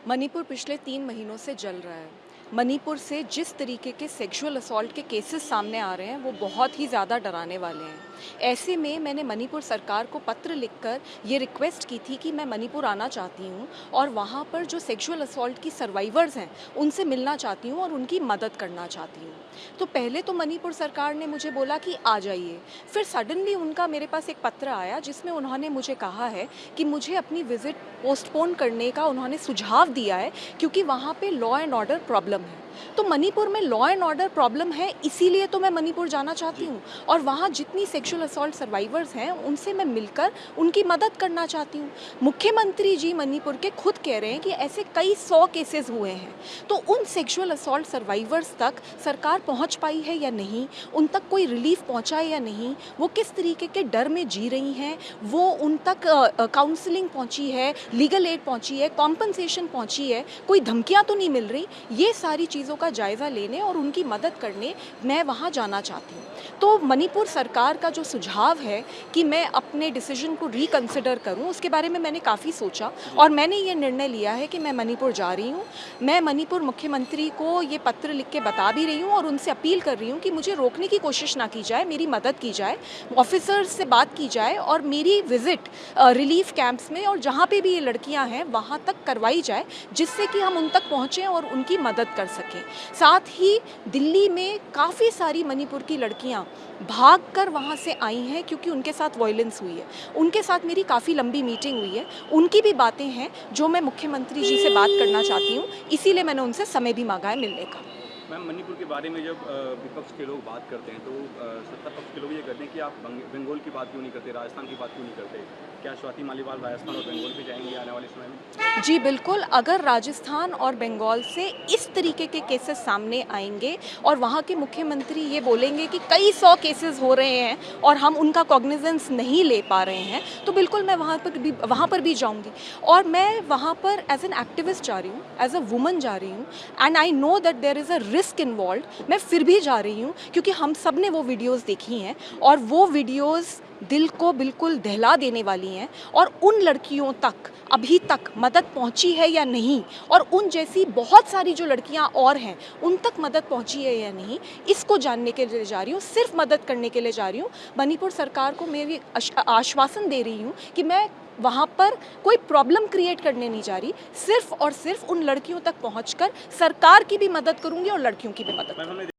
मणिपुर पिछले 3 महीनों से जल रहा है। मणिपुर से जिस तरीके के सेक्सुअल असॉल्ट के केसेस सामने आ रहे हैं वो बहुत ही ज़्यादा डराने वाले हैं। ऐसे में मैंने मणिपुर सरकार को पत्र लिखकर ये रिक्वेस्ट की थी कि मैं मणिपुर आना चाहती हूँ और वहाँ पर जो सेक्सुअल असॉल्ट की सर्वाइवर्स हैं उनसे मिलना चाहती हूँ और उनकी मदद करना चाहती हूँ। तो पहले तो मणिपुर सरकार ने मुझे बोला कि आ जाइए, फिर सडनली उनका मेरे पास एक पत्र आया जिसमें उन्होंने मुझे कहा है कि मुझे अपनी विज़िट पोस्टपोन करने का उन्होंने सुझाव दिया है क्योंकि वहाँ पे लॉ एंड ऑर्डर प्रॉब्लम है। तो मणिपुर में लॉ एंड ऑर्डर प्रॉब्लम है, इसीलिए तो मैं मणिपुर जाना चाहती हूँ और वहाँ जितनी सेक्सुअल असॉल्ट सर्वाइवर्स हैं उनसे मैं मिलकर उनकी मदद करना चाहती हूँ। मुख्यमंत्री जी मणिपुर के खुद कह रहे हैं कि ऐसे कई 100 केसेस हुए हैं, तो उन सेक्सुअल असॉल्ट सर्वाइवर्स तक सरकार पहुँच पाई है या नहीं, उन तक कोई रिलीफ पहुँचा है या नहीं, वो किस तरीके के डर में जी रही हैं, वो उन तक काउंसलिंग पहुँची है, लीगल एड पहुँची है, कॉम्पनसेशन पहुँची है, कोई धमकियाँ तो नहीं मिल रही, ये सारी चीज़ों का जायज़ा लेने और उनकी मदद करने मैं वहाँ जाना चाहती हूँ। तो मणिपुर सरकार का जो सुझाव है कि मैं अपने डिसीजन को रिकंसिडर करूँ, उसके बारे में मैंने काफ़ी सोचा और मैंने ये निर्णय लिया है कि मैं मणिपुर जा रही हूँ। मैं मणिपुर मुख्यमंत्री को ये पत्र लिख के बता भी रही हूँ और उनसे अपील कर रही हूँ कि मुझे रोकने की कोशिश ना की जाए, मेरी मदद की जाए, ऑफिसर्स से बात की जाए और मेरी विज़िट रिलीफ कैंप्स में और जहाँ पे भी ये लड़कियाँ हैं वहाँ तक करवाई जाए, जिससे कि हम उन तक पहुँचें और उनकी मदद कर सकें। साथ ही दिल्ली में काफ़ी सारी मणिपुर की लड़कियां भागकर वहां से आई हैं क्योंकि उनके साथ वायलेंस हुई है। उनके साथ मेरी काफ़ी लंबी मीटिंग हुई है, उनकी भी बातें हैं जो मैं मुख्यमंत्री जी से बात करना चाहती हूँ, इसीलिए मैंने उनसे समय भी मांगा है मिलने का। मैम, मणिपुर के बारे में जब विपक्ष के लोग बात करते हैं तो सत्ता पक्ष के लोग ये कहते हैं कि आप बंगाल की बात क्यों नहीं करते, राजस्थान की बात क्यों नहीं करते। क्या स्वाति मालीवाल राजस्थान और बंगाल पे जाएंगे आने वाले समय में? जी बिल्कुल, अगर राजस्थान और बंगाल से इस तरीके के केसेस सामने आएंगे और वहाँ के मुख्यमंत्री ये बोलेंगे कि कई 100 केसेस हो रहे हैं और हम उनका कॉग्निजेंस नहीं ले पा रहे हैं, तो बिल्कुल मैं वहाँ पर भी जाऊँगी और मैं वहाँ पर एज एन एक्टिविस्ट जा रही हूँ, एज अ वुमन जा रही हूँ and I know that there is a risk involve. मैं फिर भी जा रही हूँ क्योंकि हम सब ने वो वीडियोज़ देखी हैं और वो वीडियोज़ दिल को बिल्कुल दहला देने वाली हैं और उन लड़कियों तक अभी तक मदद पहुंची है या नहीं और उन जैसी बहुत सारी जो लड़कियां और हैं उन तक मदद पहुंची है या नहीं, इसको जानने के लिए जा रही हूँ, सिर्फ मदद करने के लिए जा रही हूँ। मणिपुर सरकार को मैं भी आश्वासन दे रही हूँ कि मैं वहाँ पर कोई प्रॉब्लम क्रिएट करने नहीं जा रही, सिर्फ और सिर्फ उन लड़कियों तक पहुँचकर सरकार की भी मदद करूँगी और लड़कियों की भी मदद करूँगी।